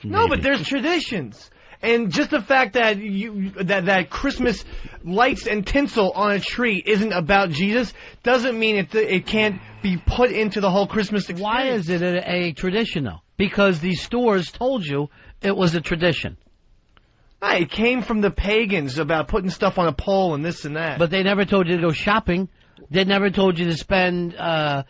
No, but there's traditions. And just the fact that that Christmas lights and tinsel on a tree isn't about Jesus doesn't mean it can't be put into the whole Christmas experience. Why is it a tradition, though? Because these stores told you it was a tradition. It came from the pagans about putting stuff on a pole and this and that. But they never told you to go shopping. They never told you to spend, fucking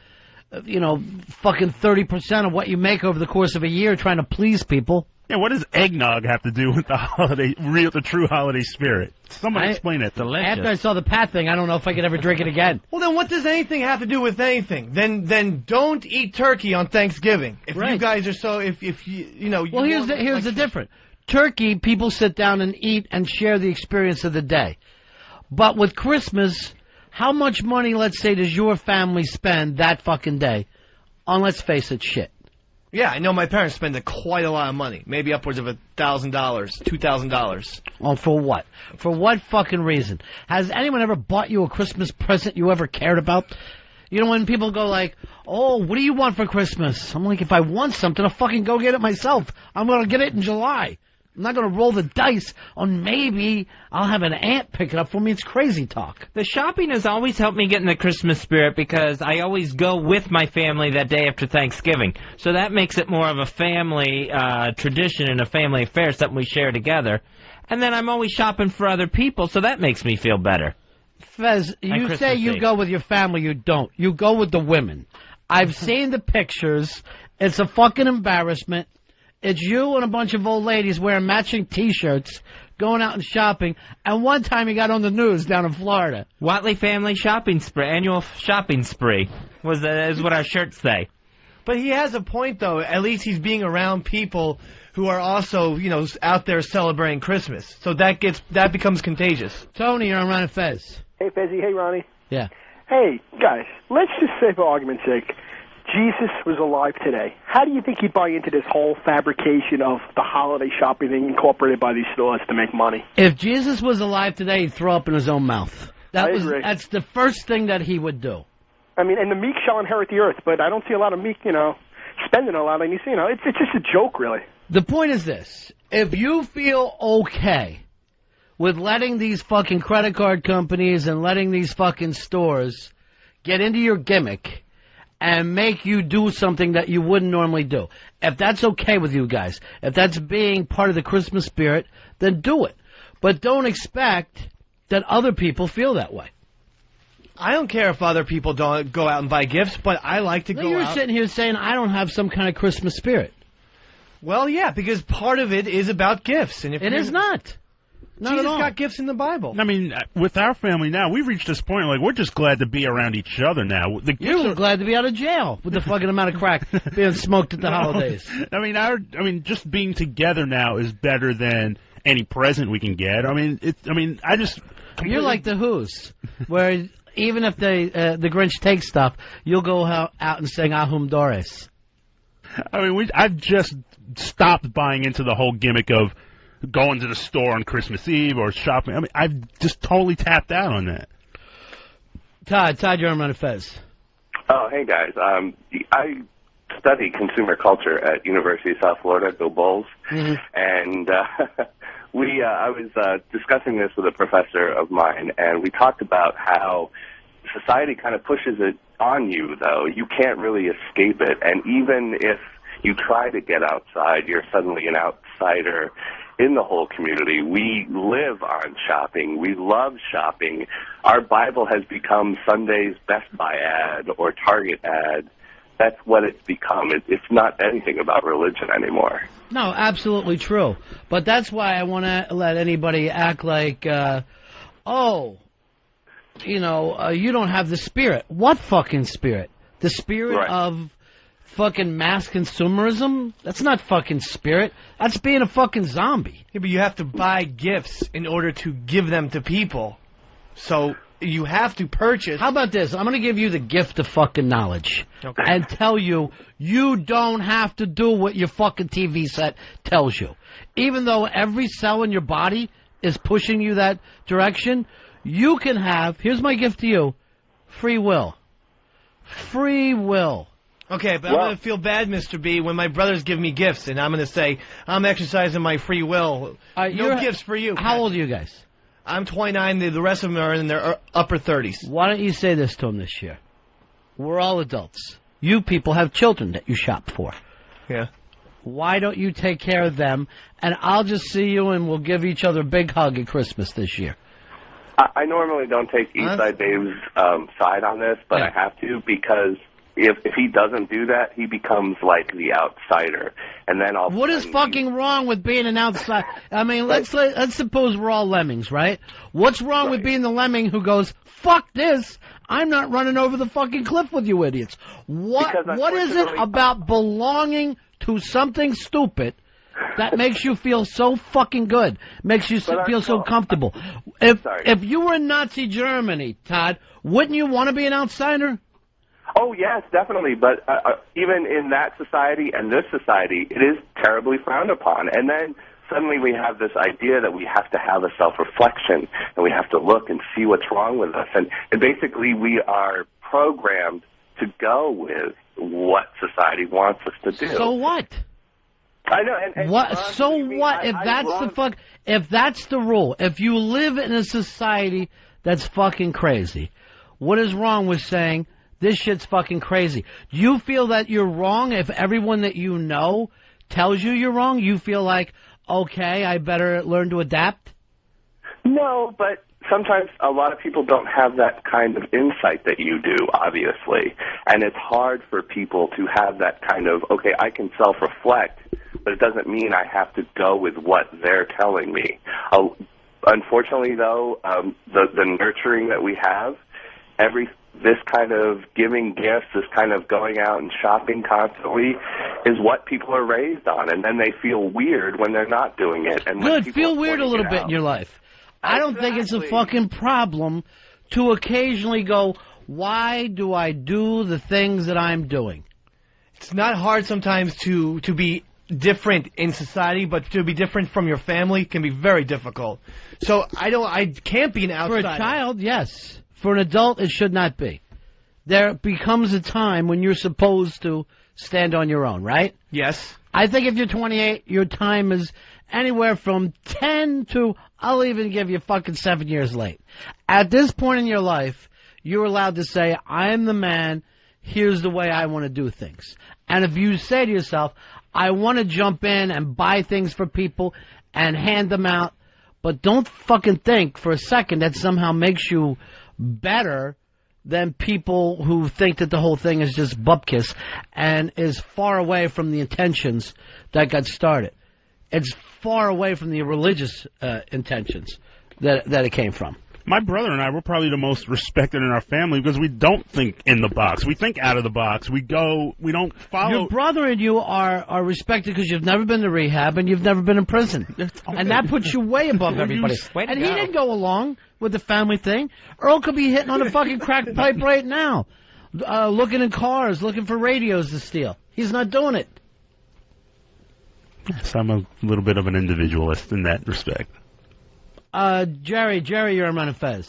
30% of what you make over the course of a year trying to please people. Yeah, what does eggnog have to do with the true holiday spirit? Somebody explain it. Delicious. After I saw the Pat thing, I don't know if I could ever drink it again. Well, then what does anything have to do with anything? Then don't eat turkey on Thanksgiving. If you guys are so, if you know. Well, here's the difference. Turkey, people sit down and eat and share the experience of the day. But with Christmas, how much money, let's say, does your family spend that fucking day on, let's face it, shit? Yeah, I know my parents spend quite a lot of money. Maybe upwards of $1,000, $2,000. Oh, for what? For what fucking reason? Has anyone ever bought you a Christmas present you ever cared about? You know, when people go like, oh, what do you want for Christmas? I'm like, if I want something, I'll fucking go get it myself. I'm going to get it in July. I'm not going to roll the dice on maybe I'll have an aunt pick it up for me. It's crazy talk. The shopping has always helped me get in the Christmas spirit because I always go with my family that day after Thanksgiving. So that makes it more of a family tradition and a family affair, something we share together. And then I'm always shopping for other people, so that makes me feel better. Fez, you say you go with your family. You don't. You go with the women. I've seen the pictures. It's a fucking embarrassment. It's you and a bunch of old ladies wearing matching T-shirts, going out and shopping. And one time you got on the news down in Florida. Watley Family Shopping Spree, annual shopping spree, is what our shirts say. But he has a point, though. At least he's being around people who are also, out there celebrating Christmas. So that becomes contagious. Tony, you're on Ron and Fez. Hey, Fezzy. Hey, Ronnie. Yeah. Hey, guys, let's just say for argument's sake, Jesus was alive today. How do you think he'd buy into this whole fabrication of the holiday shopping thing incorporated by these stores to make money? If Jesus was alive today, he'd throw up in his own mouth. I agree. That's the first thing that he would do. I mean, and the meek shall inherit the earth, but I don't see a lot of meek, spending a lot. And it's just a joke, really. The point is this. If you feel okay with letting these fucking credit card companies and letting these fucking stores get into your gimmick and make you do something that you wouldn't normally do. If that's okay with you guys, if that's being part of the Christmas spirit, then do it. But don't expect that other people feel that way. I don't care if other people don't go out and buy gifts, but I like to go out. You're sitting here saying I don't have some kind of Christmas spirit. Well, yeah, because part of it is about gifts. And if it is not. Not Jesus at all. got gifts in the Bible. I mean, with our family now, we've reached this point, we're just glad to be around each other now. You're glad to be out of jail with the fucking amount of crack being smoked at the holidays. I mean, just being together now is better than any present we can get. You're like the Who's, where even if the Grinch takes stuff, you'll go out and sing Ahum Doris. I mean, I've just stopped buying into the whole gimmick of going to the store on Christmas Eve or shopping. I mean, I've just totally tapped out on that. Todd, you're on Run Fez. Oh, hey, guys. I study consumer culture at University of South Florida, go Bulls. Mm-hmm. And I was discussing this with a professor of mine, and we talked about how society kind of pushes it on you, though. You can't really escape it. And even if you try to get outside, you're suddenly an outsider in the whole community. We live on shopping. We love shopping. Our Bible has become Sunday's Best Buy ad or Target ad. That's what it's become. It's not anything about religion anymore. No, absolutely true. But that's why I want to let anybody act like, you don't have the spirit. What fucking spirit? The spirit of fucking mass consumerism? That's not fucking spirit. That's being a fucking zombie. Yeah, but you have to buy gifts in order to give them to people. So you have to purchase. How about this? I'm going to give you the gift of fucking knowledge. Okay. And tell you don't have to do what your fucking TV set tells you. Even though every cell in your body is pushing you that direction, you can have, here's my gift to you, free will. Free will. Okay, but I'm going to feel bad, Mr. B, when my brothers give me gifts, and I'm going to say, I'm exercising my free will. No gifts for you. How old are you guys? I'm 29. The rest of them are in their upper 30s. Why don't you say this to them this year? We're all adults. You people have children that you shop for. Yeah. Why don't you take care of them, and I'll just see you, and we'll give each other a big hug at Christmas this year. I normally don't take Eastside Dave's side on this, but I have to because if he doesn't do that, he becomes like the outsider, and then I'll. What is fucking wrong with being an outsider? I mean, let's suppose we're all lemmings, right? What's wrong with being the lemming who goes, "Fuck this! I'm not running over the fucking cliff with you idiots." What is it about belonging to something stupid that makes you feel so fucking good, makes you feel so comfortable? If you were in Nazi Germany, Todd, wouldn't you want to be an outsider? Oh, yes, definitely. But even in that society and this society, it is terribly frowned upon. And then suddenly we have this idea that we have to have a self-reflection and we have to look and see what's wrong with us. And basically we are programmed to go with what society wants us to do. So what? I know. And what? So what? If that's the rule, if you live in a society that's fucking crazy, what is wrong with saying this shit's fucking crazy? Do you feel that you're wrong if everyone that you know tells you you're wrong? You feel like, okay, I better learn to adapt? No, but sometimes a lot of people don't have that kind of insight that you do, obviously. And it's hard for people to have that kind of, okay, I can self-reflect, but it doesn't mean I have to go with what they're telling me. Unfortunately, though, the nurturing that we have, this kind of giving gifts, this kind of going out and shopping constantly is what people are raised on. And then they feel weird when they're not doing it. And good, feel weird a little bit in your life. I don't think it's a fucking problem to occasionally go, why do I do the things that I'm doing? It's not hard sometimes to be different in society, but to be different from your family can be very difficult. So I can't be an outsider. For a child, yes. For an adult, it should not be. There becomes a time when you're supposed to stand on your own, right? Yes. I think if you're 28, your time is anywhere from 10 to, I'll even give you fucking 7 years late. At this point in your life, you're allowed to say, I am the man, here's the way I want to do things. And if you say to yourself, I want to jump in and buy things for people and hand them out, but don't fucking think for a second that somehow makes you better than people who think that the whole thing is just bupkis and is far away from the intentions that got started. It's far away from the religious intentions that it came from. My brother and I, we're probably the most respected in our family because we don't think in the box. We think out of the box. We don't follow. Your brother and you are respected because you've never been to rehab and you've never been in prison. And that puts you way above everybody. And he didn't go along with the family thing. Earl could be hitting on a fucking crack pipe right now, looking in cars, looking for radios to steal. He's not doing it. Yes, I'm a little bit of an individualist in that respect. Jerry, you're on Run Fez.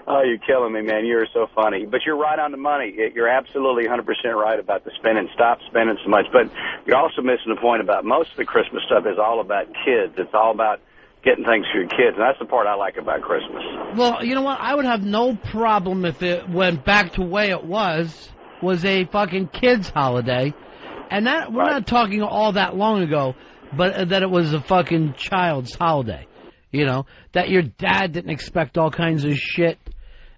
Oh, you're killing me, man. You're so funny. But you're right on the money. You're absolutely 100% right about the spending. Stop spending so much. But you're also missing the point about most of the Christmas stuff is all about kids. It's all about getting things for your kids. And that's the part I like about Christmas. Well, you know what? I would have no problem if it went back to the way it was a fucking kids' holiday. And that we're not talking all that long ago, but that it was a fucking child's holiday. You know, that your dad didn't expect all kinds of shit,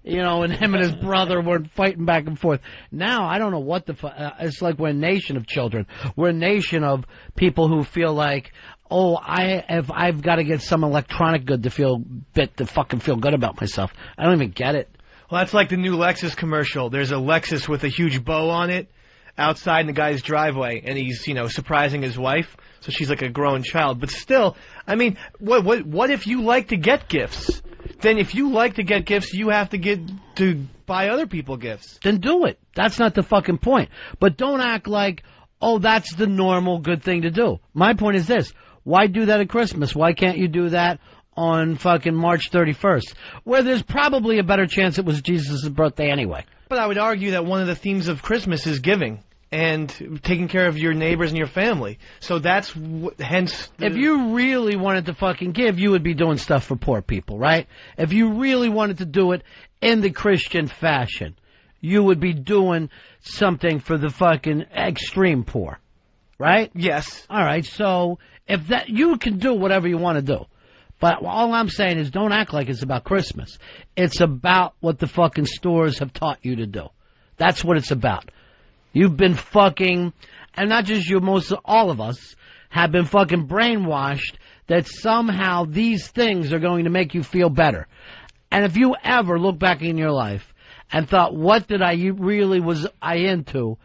you know, and him and his brother were fighting back and forth. Now, I don't know what it's like we're a nation of children. We're a nation of people who feel like, oh, I've got to get some electronic good to fucking feel good about myself. I don't even get it. Well, that's like the new Lexus commercial. There's a Lexus with a huge bow on it outside in the guy's driveway, and he's, surprising his wife. So she's like a grown child. But still, I mean, what if you like to get gifts? Then if you like to get gifts, you have to buy other people gifts. Then do it. That's not the fucking point. But don't act like, oh, that's the normal good thing to do. My point is this. Why do that at Christmas? Why can't you do that on fucking March 31st? Where there's probably a better chance it was Jesus' birthday anyway. But I would argue that one of the themes of Christmas is giving. and taking care of your neighbors and your family. So that's hence. If you really wanted to fucking give, you would be doing stuff for poor people, right? If you really wanted to do it in the Christian fashion, you would be doing something for the fucking extreme poor, right? Yes. All right, so if that, you can do whatever you want to do. But all I'm saying is don't act like it's about Christmas. It's about what the fucking stores have taught you to do. That's what it's about. You've been fucking, and not just you, all of us have been fucking brainwashed that somehow these things are going to make you feel better. And if you ever look back in your life and thought, what did I into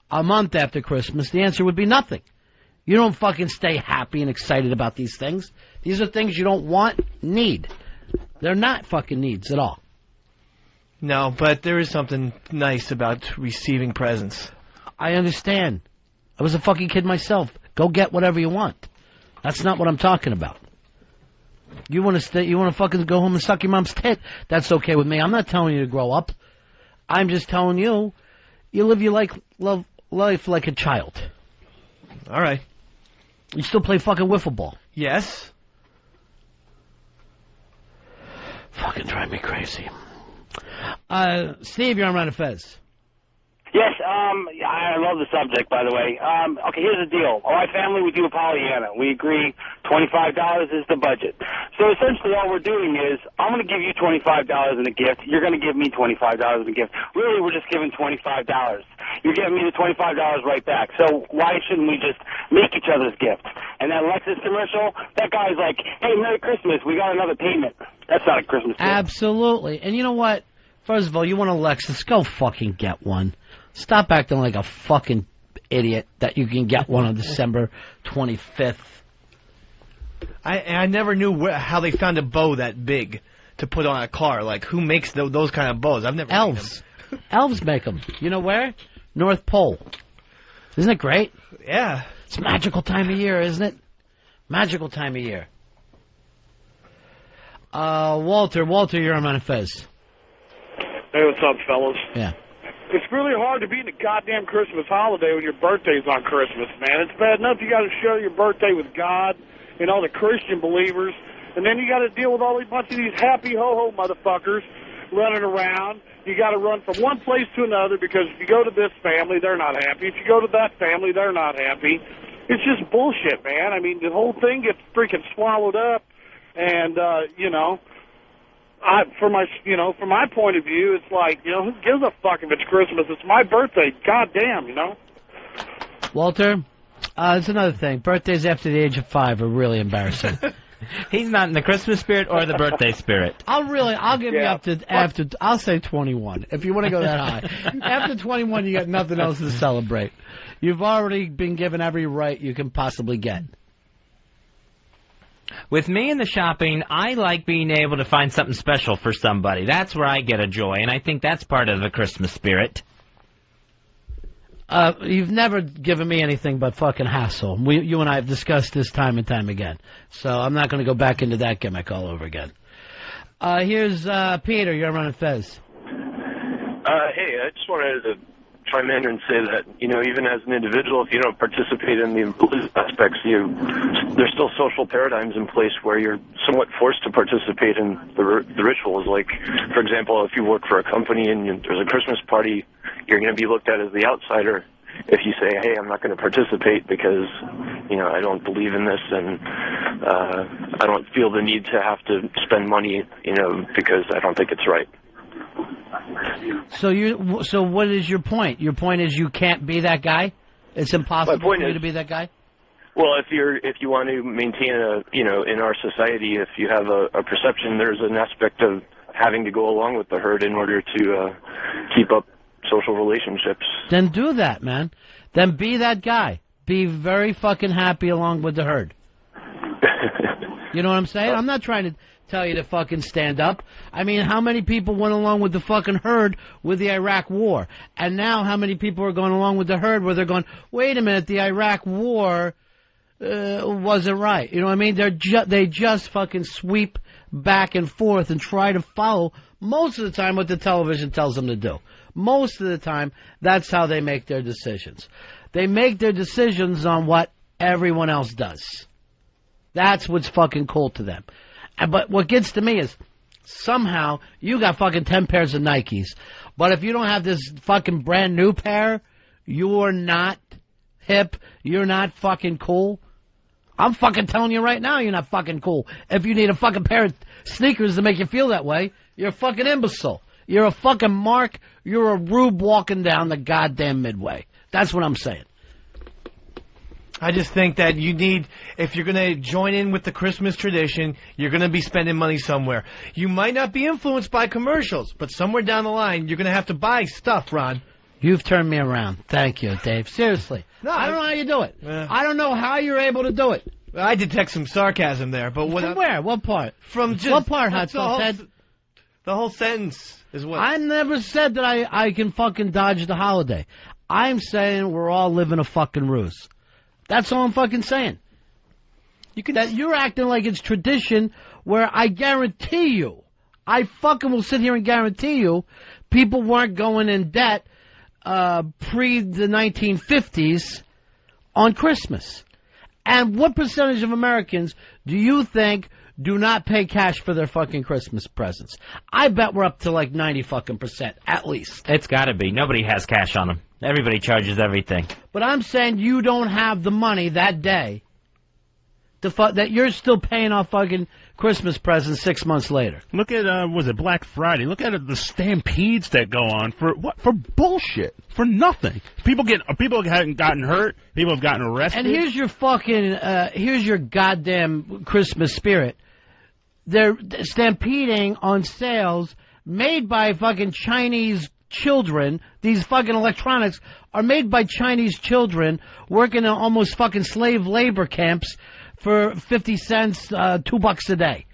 a month after Christmas, the answer would be nothing. You don't fucking stay happy and excited about these things. These are things you don't want, need. They're not fucking needs at all. No, but there is something nice about receiving presents. I understand. I was a fucking kid myself. Go get whatever you want. That's not what I'm talking about. You want to stay? You want to fucking go home and suck your mom's tit? That's okay with me. I'm not telling you to grow up. I'm just telling you, you live your life like a child. All right. You still play fucking wiffle ball? Yes. Fucking drive me crazy. Steve, you're on Ron and Fez. Yes, I love the subject, by the way. Okay, here's the deal. My family, we do a Pollyanna. We agree $25 is the budget. So essentially all we're doing is, I'm going to give you $25 in a gift. You're going to give me $25 in a gift. Really, we're just giving $25. You're giving me the $25 right back. So why shouldn't we just make each other's gifts? And that Lexus commercial, that guy's like, hey, Merry Christmas, we got another payment. That's not a Christmas gift. Absolutely. And you know what? First of all, you want a Lexus, go fucking get one. Stop acting like a fucking idiot that you can get one on December 25th. I never knew how they found a bow that big to put on a car. Like, who makes those kind of bows? I've never Elves. seen them. Elves make them. You know where? North Pole. Isn't it great? Yeah. It's a magical time of year, isn't it? Magical time of year. Walter, you're on Manifest. Hey, what's up, fellas? Yeah. It's really hard to be in the goddamn Christmas holiday when your birthday's on Christmas, man. It's bad enough you got to share your birthday with God and all the Christian believers, and then you got to deal with all a bunch of these happy ho-ho motherfuckers running around. You got to run from one place to another because if you go to this family, they're not happy. If you go to that family, they're not happy. It's just bullshit, man. I mean, the whole thing gets freaking swallowed up, and from my point of view, it's like, who gives a fuck if it's Christmas? It's my birthday. Goddamn, Walter, it's another thing. Birthdays after the age of 5 are really embarrassing. He's not in the Christmas spirit or the birthday spirit. I'll give you up to I'll say 21, if you want to go that high. After 21, you got nothing else to celebrate. You've already been given every right you can possibly get. With me in the shopping, I like being able to find something special for somebody. That's where I get a joy, and I think that's part of the Christmas spirit. You've never given me anything but fucking hassle. You and I have discussed this time and time again, so I'm not going to go back into that gimmick all over again. Here's Peter. You're running Fez. Hey, I just wanted to chime in and say that, even as an individual, if you don't participate in the religious aspects, there's still social paradigms in place where you're somewhat forced to participate in the rituals. Like, for example, if you work for a company and there's a Christmas party, you're going to be looked at as the outsider if you say, hey, I'm not going to participate because, I don't believe in this and I don't feel the need to have to spend money, because I don't think it's right. So what is your point? Your point is you can't be that guy? It's impossible for you to be that guy? Well, if you want to maintain in our society, if you have a perception, there's an aspect of having to go along with the herd in order to keep up social relationships. Then do that, man. Then be that guy. Be very fucking happy along with the herd. You know what I'm saying? I'm not trying to tell you to fucking stand up. I mean, how many people went along with the fucking herd with the Iraq War? And now how many people are going along with the herd where they're going, wait a minute, the Iraq War wasn't right. You know what I mean? They just fucking sweep back and forth and try to follow most of the time what the television tells them to do. Most of the time, that's how they make their decisions. They make their decisions on what everyone else does. That's what's fucking cool to them. But what gets to me is, somehow, you got fucking 10 pairs of Nikes, but if you don't have this fucking brand new pair, you're not hip, you're not fucking cool. I'm fucking telling you right now, you're not fucking cool. If you need a fucking pair of sneakers to make you feel that way, you're a fucking imbecile. You're a fucking mark. You're a rube walking down the goddamn midway. That's what I'm saying. I just think that you need, if you're going to join in with the Christmas tradition, you're going to be spending money somewhere. You might not be influenced by commercials, but somewhere down the line, you're going to have to buy stuff, Ron. You've turned me around. Thank you, Dave. Seriously. No, I don't know how you do it. I don't know how you're able to do it. I detect some sarcasm there, but From where? What part? From just... What part, Hot Ted? The whole sentence is what... I never said that I can fucking dodge the holiday. I'm saying we're all living a fucking ruse. That's all I'm fucking saying. That you're acting like it's tradition, where I guarantee you, I fucking will sit here and guarantee you, people weren't going in debt pre the 1950s on Christmas. And what percentage of Americans do you think do not pay cash for their fucking Christmas presents? I bet we're up to like 90% at least. It's got to be. Nobody has cash on them. Everybody charges everything. But I'm saying you don't have the money that day that you're still paying off fucking Christmas presents 6 months later. Look at, was it Black Friday? Look at the stampedes that go on for what? For bullshit. For nothing. People haven't gotten hurt. People have gotten arrested. And here's your fucking, here's your goddamn Christmas spirit. They're stampeding on sales made by fucking Chinese children. These fucking electronics are made by Chinese children working in almost fucking slave labor camps for 50 cents, $2 a day.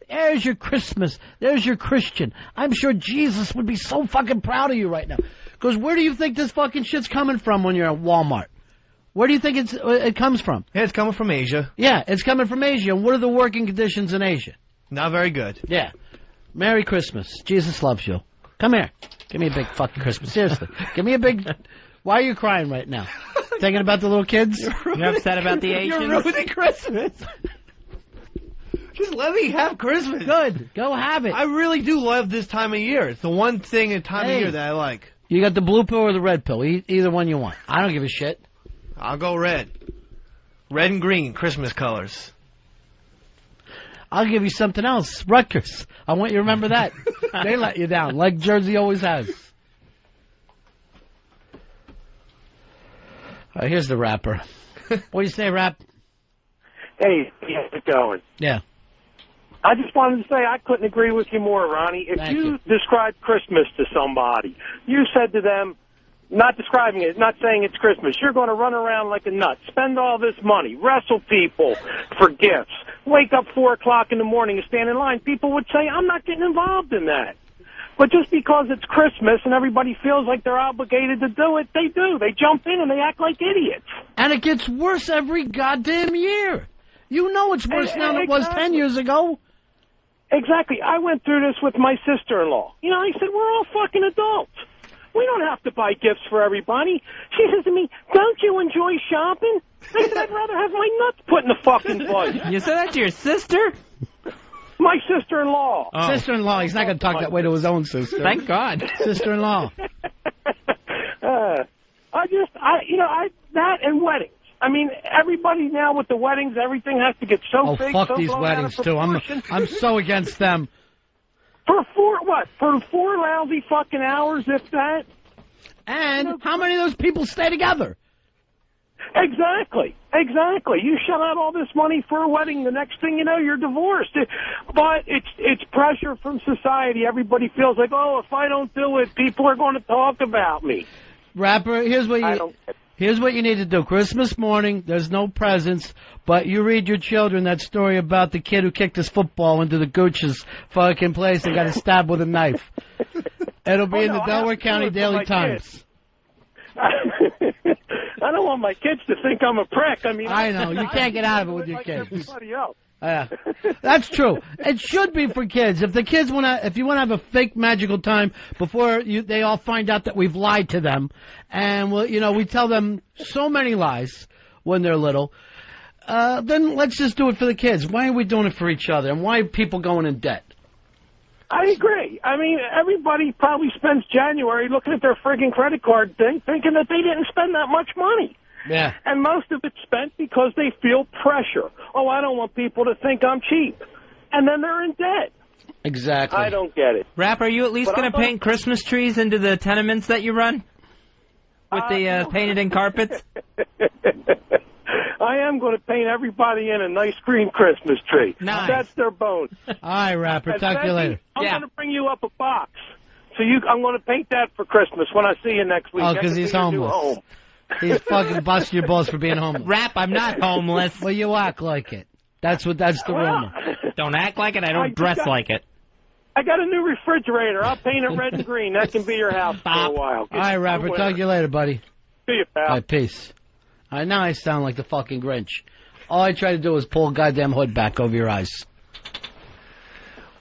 There's your Christmas. There's your Christian. I'm sure Jesus would be so fucking proud of you right now. Because where do you think this fucking shit's coming from when you're at Walmart? Where do you think it comes from? Yeah, it's coming from Asia. Yeah, it's coming from Asia. And what are the working conditions in Asia? Not very good. Yeah. Merry Christmas. Jesus loves you. Come here. Give me a big fucking Christmas. Seriously. Give me a big... Why are you crying right now? Thinking about the little kids? You're upset about the Asians? You're ruining Christmas. Just let me have Christmas. Good. Go have it. I really do love this time of year. It's the one thing at time of year that I like. You got the blue pill or the red pill? Either one you want. I don't give a shit. I'll go red. Red and green, Christmas colors. I'll give you something else. Rutgers. I want you to remember that. They let you down, like Jersey always has. Here's the rapper. What do you say, Rap? Hey, how's it going? Yeah. I just wanted to say I couldn't agree with you more, Ronnie. If you describe Christmas to somebody, you said to them, not describing it, not saying it's Christmas, you're going to run around like a nut, spend all this money, wrestle people for gifts, wake up 4 o'clock in the morning and stand in line, people would say, I'm not getting involved in that. But just because it's Christmas and everybody feels like they're obligated to do it, they do. They jump in and they act like idiots. And it gets worse every goddamn year. You know it's worse now than it was 10 years ago. Exactly. I went through this with my sister-in-law. You know, I said, we're all fucking adults. We don't have to buy gifts for everybody. She says to me, don't you enjoy shopping? I said, I'd rather have my nuts put in the fucking bud. You said that to your sister? My sister-in-law. Oh. Sister-in-law. He's not going to talk that way to his own sister. Thank God. Sister-in-law. That and weddings. I mean, everybody now with the weddings, everything has to get so big. Oh, fuck so these weddings, too. I'm so against them. For 4 lousy fucking hours, if that? And how many of those people stay together? Exactly. You shell out all this money for a wedding, the next thing you know, you're divorced. But it's pressure from society. Everybody feels like, oh, if I don't do it, people are going to talk about me. Rapper, here's what you need to do. Christmas morning, there's no presents, but you read your children that story about the kid who kicked his football into the Gooch's fucking place and got stabbed with a knife. It'll be in the Delaware County Daily Times. I don't want my kids to think I'm a prick. I mean, I know. You can't get out of it with your kids. Everybody else. Yeah, that's true. It should be for kids. If the kids if you want to have a fake magical time before they all find out that we've lied to them, and we tell them so many lies when they're little, then let's just do it for the kids. Why are we doing it for each other? And why are people going in debt? I agree. I mean, everybody probably spends January looking at their friggin' credit card thing, thinking that they didn't spend that much money. Yeah. And most of it's spent because they feel pressure. Oh, I don't want people to think I'm cheap. And then they're in debt. Exactly. I don't get it. Rap, are you at least going to paint Christmas trees into the tenements that you run? With the painted-in carpets? I am going to paint everybody in a nice green Christmas tree. Nice. That's their bone. All right, Rapper. Talk to you later. I'm going to bring you up a box. So I'm going to paint that for Christmas when I see you next week. Oh, because he's homeless. Home. He's fucking busting your balls for being homeless. Rap, I'm not homeless. Well, you act like it. That's the rumor. Don't act like it. I don't dress like it. I got a new refrigerator. I'll paint it red and green. That can be your house for a while. All right, Rapper. Talk to you later, buddy. See you, pal. All right, peace. All right, now I sound like the fucking Grinch. All I try to do is pull a goddamn hood back over your eyes.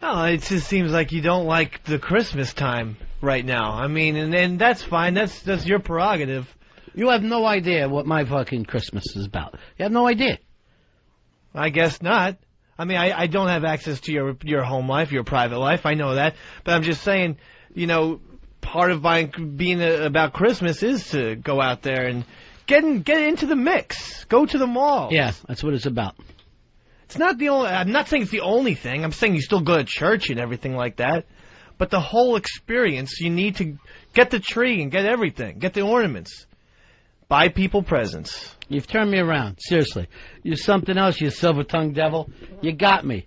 Oh, it just seems like you don't like the Christmas time right now. I mean, and that's fine. That's your prerogative. You have no idea what my fucking Christmas is about. You have no idea. I guess not. I mean, I don't have access to your home life, your private life. I know that. But I'm just saying, part of being about Christmas is to go out there and get into the mix. Go to the mall. Yeah, that's what it's about. It's not the only. I'm not saying it's the only thing. I'm saying you still go to church and everything like that. But the whole experience, you need to get the tree and get everything. Get the ornaments. Buy people presents. You've turned me around. Seriously. You're something else, you silver-tongued devil. You got me.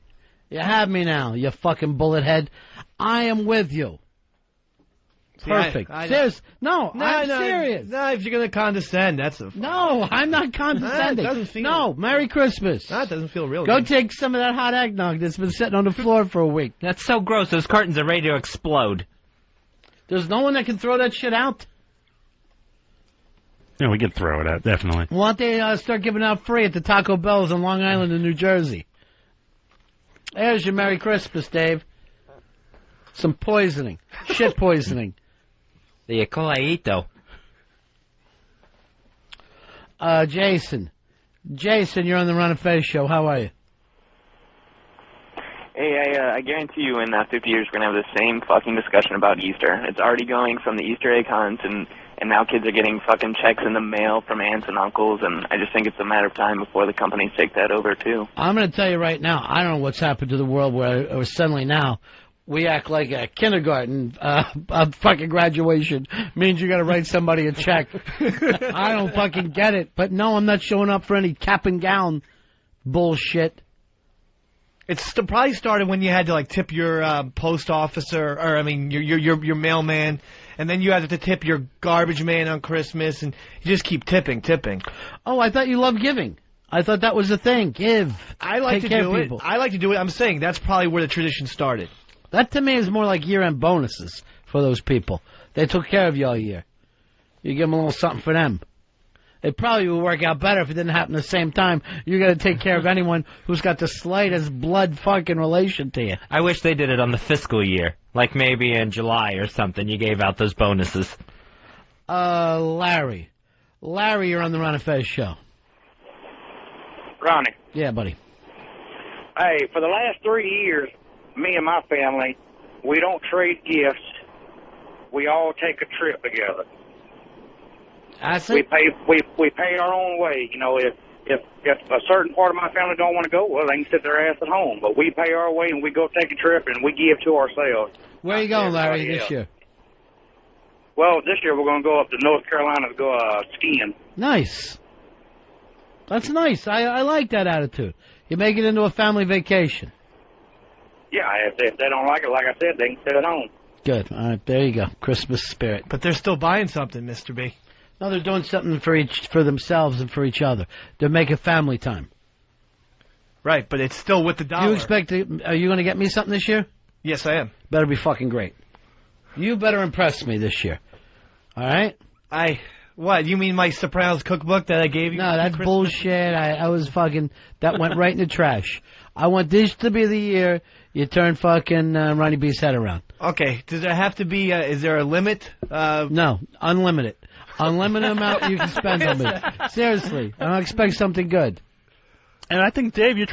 You have me now, you fucking bullet head. I am with you. Perfect. Serious. No, I'm serious. No, if you're going to condescend, that's a... No, I'm not condescending. That doesn't feel... No, Merry Christmas. That doesn't feel real Go good. take some of that hot eggnog that's been sitting on the floor for a week. That's so gross. Those cartons are ready to explode. There's no one that can throw that shit out? Yeah, we could throw it out, definitely. Why don't they start giving out free at the Taco Bells in Long Island in New Jersey? There's your Merry Christmas, Dave. Some poisoning. Shit poisoning. The Coleito. Jason. Jason, you're on the Ron and Fez show. How are you? Hey, I guarantee you in 50 years we're going to have the same fucking discussion about Easter. It's already going from the Easter egg hunts, and now kids are getting fucking checks in the mail from aunts and uncles, and I just think it's a matter of time before the companies take that over, too. I'm going to tell you right now, I don't know what's happened to the world where suddenly now we act like a kindergarten fucking graduation means you got to write somebody a check. I don't fucking get it. But no, I'm not showing up for any cap and gown bullshit. It's probably started when you had to tip your post officer, or I mean your mailman, and then you had to tip your garbage man on Christmas, and you just keep tipping. Oh, I thought you loved giving. I thought that was a thing. Give. I like Take to care do of it. people. I like to do it. I'm saying that's probably where the tradition started. That to me is more like year-end bonuses for those people. They took care of you all year. You give them a little something for them. It probably would work out better if it didn't happen at the same time. You got to take care of anyone who's got the slightest blood fucking relation to you. I wish they did it on the fiscal year, like maybe in July or something. You gave out those bonuses. Larry, you're on the Ron and Fez show. Ronnie. Yeah, buddy. Hey, for the last 3 years, me and my family, we don't trade gifts. We all take a trip together. We pay our own way. You know, if a certain part of my family don't want to go, well, they can sit their ass at home. But we pay our way and we go take a trip and we give to ourselves. Where are you going, Larry, this year? Well, this year we're going to go up to North Carolina to go skiing. Nice. That's nice. I like that attitude. You make it into a family vacation. Yeah, if they don't like it, like I said, they can sit at home. Good. All right, there you go. Christmas spirit. But they're still buying something, Mr. B. No, they're doing something for themselves and for each other. They're making family time. Right, but it's still with the dollar. Are you going to get me something this year? Yes, I am. Better be fucking great. You better impress me this year. All right? What, you mean my Sopranos cookbook that I gave you? No, that's bullshit. I was fucking... That went right in the trash. I want this to be the year you turn fucking Ronnie B's head around. Okay, does there have to be... is there a limit? No, unlimited. Unlimited amount you can spend on me. Seriously, I don't expect something good. And I think, Dave, you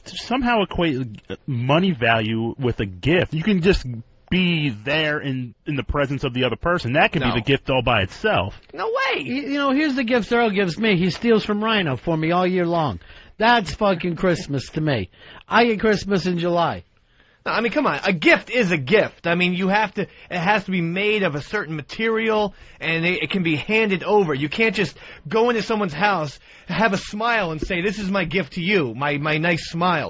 somehow equate money value with a gift. You can just be there in the presence of the other person. That can be the gift all by itself. No way! You know, here's the gifts Earl gives me. He steals from Rhino for me all year long. That's fucking Christmas to me. I get Christmas in July. No, I mean, come on. A gift is a gift. I mean, it has to be made of a certain material, and it can be handed over. You can't just go into someone's house, have a smile, and say, this is my gift to you, my nice smile.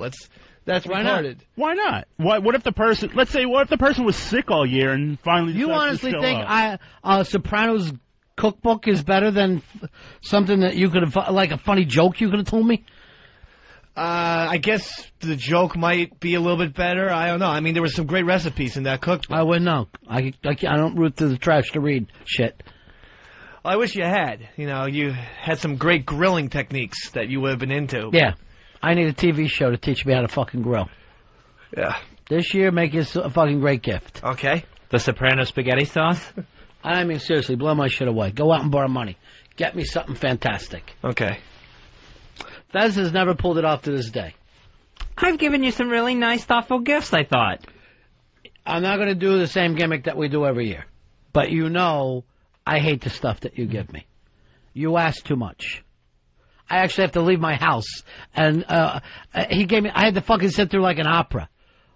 That's retarded. Why not? What if the person was sick all year and finally You honestly to show think up? Sopranos cookbook is better than something that you could have, like a funny joke you could have told me? I guess the joke might be a little bit better. I don't know. I mean, there were some great recipes in that cookbook. I wouldn't know. I don't root through the trash to read shit. Well, I wish you had. You know, you had some great grilling techniques that you would have been into. Yeah. I need a TV show to teach me how to fucking grill. Yeah. This year, make us a fucking great gift. Okay. The Soprano spaghetti sauce? I mean, seriously, blow my shit away. Go out and borrow money. Get me something fantastic. Okay. Fez has never pulled it off to this day. I've given you some really nice, thoughtful gifts, I thought. I'm not going to do the same gimmick that we do every year. But you know I hate the stuff that you give me. You ask too much. I actually have to leave my house. And he gave me... I had to fucking sit through like an opera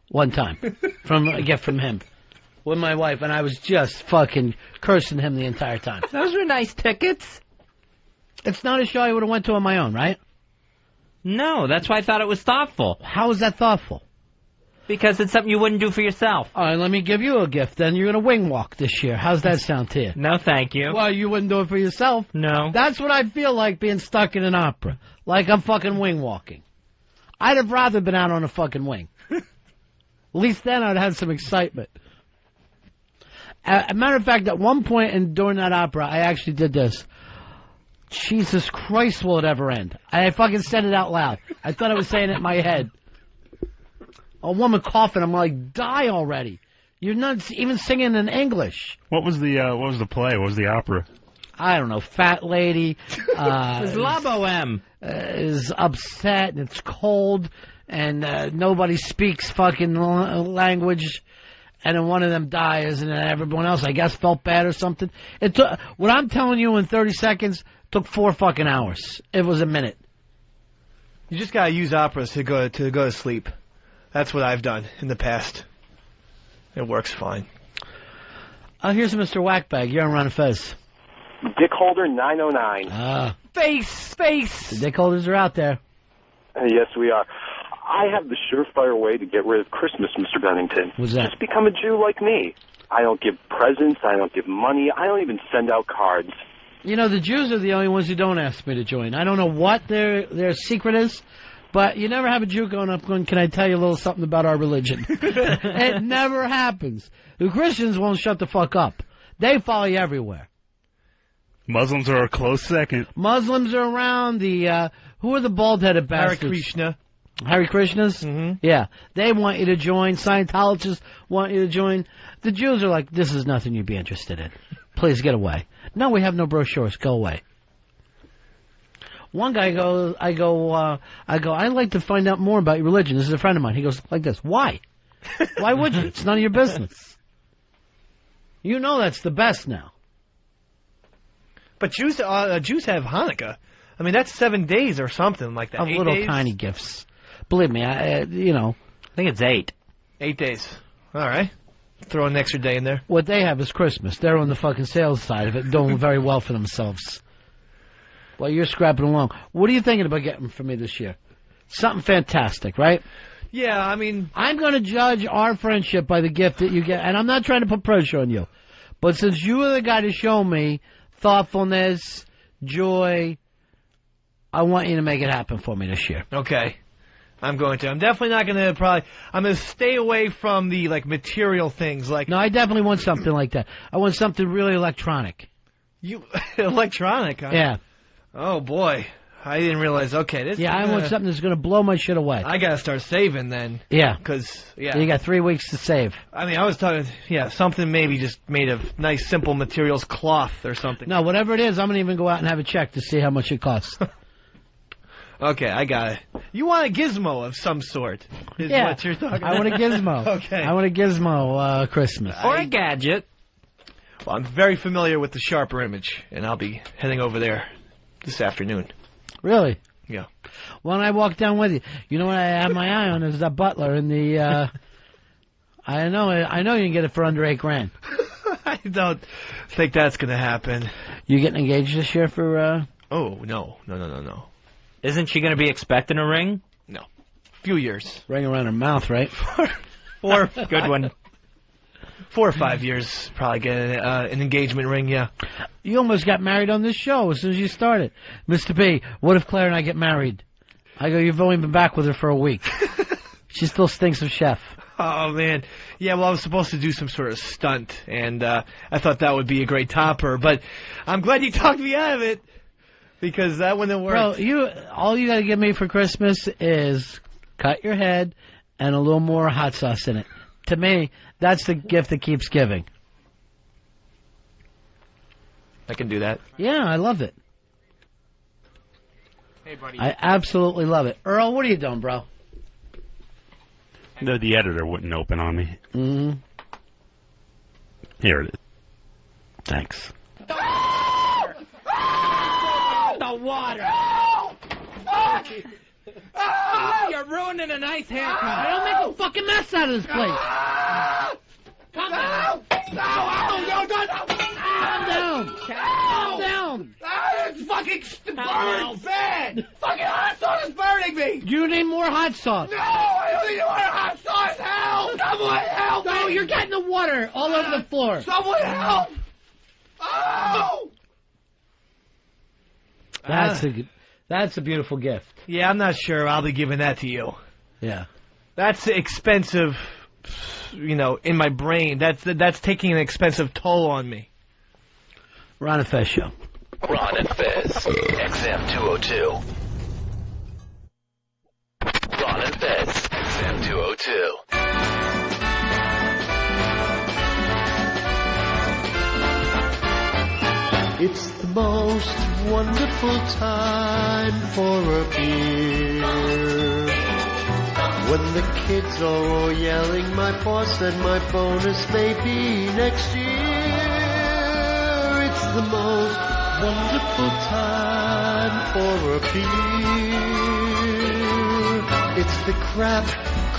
one time from a gift from him with my wife. And I was just fucking cursing him the entire time. Those were nice tickets. It's not a show I would have went to on my own, right? No, that's why I thought it was thoughtful. How is that thoughtful? Because it's something you wouldn't do for yourself. All right, let me give you a gift. Then you're going to wing walk this year. How's that sound to you? No, thank you. Well, you wouldn't do it for yourself. No. That's what I feel like being stuck in an opera. Like I'm fucking wing walking. I'd have rather been out on a fucking wing. At least then I'd have some excitement. A matter of fact, at one point during that opera, I actually did this. Jesus Christ, will it ever end? I fucking said it out loud. I thought I was saying it in my head. A woman coughing, I'm like, die already. You're not even singing in English. What was the play? What was the opera? I don't know, fat lady. It was La Boheme. Is upset, and it's cold, and nobody speaks fucking language. And then one of them dies, and then everyone else, I guess, felt bad or something. It took, what I'm telling you in 30 seconds took 4 fucking hours. It was a minute. You just gotta use operas to go to sleep. That's what I've done in the past. It works fine. Here's Mr. Whackbag. You're on Ron Fez. Dick Holder 909. Face! The dick holders are out there. Yes, we are. I have the surefire way to get rid of Christmas, Mr. Bennington. What's that? Just become a Jew like me. I don't give presents. I don't give money. I don't even send out cards. You know, the Jews are the only ones who don't ask me to join. I don't know what their secret is, but you never have a Jew going up going, can I tell you a little something about our religion? It never happens. The Christians won't shut the fuck up. They follow you everywhere. Muslims are a close second. Muslims are around. Who are the bald-headed bastards? Hare Krishna. Hare Krishnas? Mm-hmm. Yeah. They want you to join. Scientologists want you to join. The Jews are like, this is nothing you'd be interested in. Please get away. No, we have no brochures. Go away. One guy goes, I'd like to find out more about your religion. This is a friend of mine. He goes like this. Why? Why would you? It's none of your business. You know that's the best now. But Jews have Hanukkah. I mean, that's 7 days or something like that. Of 8 little days? tiny gifts. Believe me, I think it's 8. 8 days. All right. Throw an extra day in there. What they have is Christmas. They're on the fucking sales side of it, doing very well for themselves. While you're scrapping along. What are you thinking about getting for me this year? Something fantastic, right? Yeah, I mean... I'm going to judge our friendship by the gift that you get, and I'm not trying to put pressure on you. But since you are the guy to show me thoughtfulness, joy, I want you to make it happen for me this year. Okay. I'm going to. I'm definitely not going to I'm going to stay away from the, material things. No, I definitely want something like that. I want something really electronic. You electronic, huh? Yeah. Oh, boy. I didn't realize. Okay, this. Yeah, I want something that's going to blow my shit away. I gotta start saving then. Yeah. Because, yeah. You got 3 weeks to save. I mean, I was talking, something maybe just made of nice, simple materials, cloth or something. No, whatever it is, I'm going to even go out and have a check to see how much it costs. Okay, I got it. You want a gizmo of some sort, is what you're talking about. I want a gizmo. Okay. I want a gizmo Christmas. Or a gadget. Well, I'm very familiar with the Sharper Image, and I'll be heading over there this afternoon. Really? Yeah. Well, when I walk down with you, you know what I have my eye on is that Butler in the. I know you can get it for under $8,000. I don't think that's gonna happen. You getting engaged this year for? Oh no. Isn't she going to be expecting a ring? No. Few years. Ring around her mouth, right? Or good one. 4 or 5 years, probably get an engagement ring. Yeah. You almost got married on this show as soon as you started. Mr. B, what if Claire and I get married? I go, you've only been back with her for a week. She still stinks of chef. Oh, man. Yeah, well, I was supposed to do some sort of stunt, and I thought that would be a great topper, but I'm glad you talked me out of it, because that wouldn't work. Bro, all you got to give me for Christmas is cut your head and a little more hot sauce in it. To me, that's the gift that keeps giving. I can do that. Yeah, I love it. Hey, buddy. I absolutely love it. Earl, what are you doing, bro? No, the editor wouldn't open on me. Mm-hmm. Here it is. Thanks. The water! You're ruining a nice haircut. I don't make a fucking mess out of this place. Calm down. Calm down. It's fucking burning bad. Fucking hot sauce is burning me. You need more hot sauce. No, I don't need more hot sauce. Help! Someone help me. No, you're getting the water all over the floor. Someone help! Oh! That's a beautiful gift. Yeah, I'm not sure I'll be giving that to you. Yeah. That's expensive, in my brain. That's taking an expensive toll on me. Ron and Fez Show. Ron and Fez, XM 202. Ron and Fez, XM 202. It's the most wonderful time for a beer. When the kids are all yelling, my boss said my bonus may be next year. It's the most wonderful time for a beer. It's the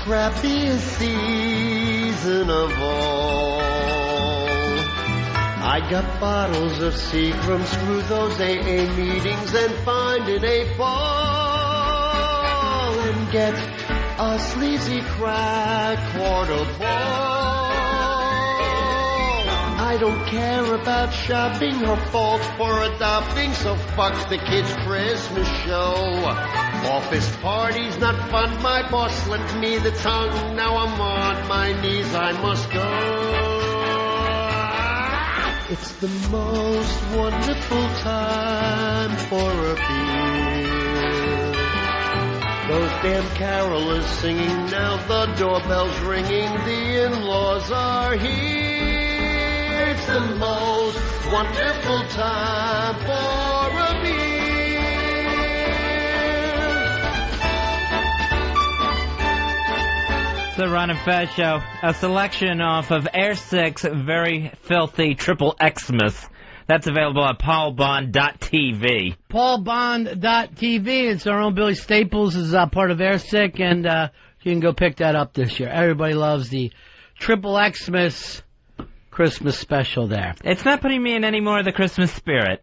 crappiest season of all. I got bottles of Seagram, screw those AA meetings and find an 8-ball and get a sleazy crack quarter ball. I don't care about shopping or fault for adopting, so fuck the kids' Christmas show. Office parties not fun, my boss slipped me the tongue, now I'm on my knees, I must go. It's the most wonderful time for a beer. Those damn carolers singing now, the doorbell's ringing, the in-laws are here. It's the most wonderful time for a beer. The Ron and Fez Show, a selection off of Air 6 Very Filthy Triple Xmas. That's available at paulbond.tv. paulbond.tv. It's our own Billy Staples is part of Air 6, and you can go pick that up this year. Everybody loves the Triple Xmas Christmas special there. It's not putting me in any more of the Christmas spirit.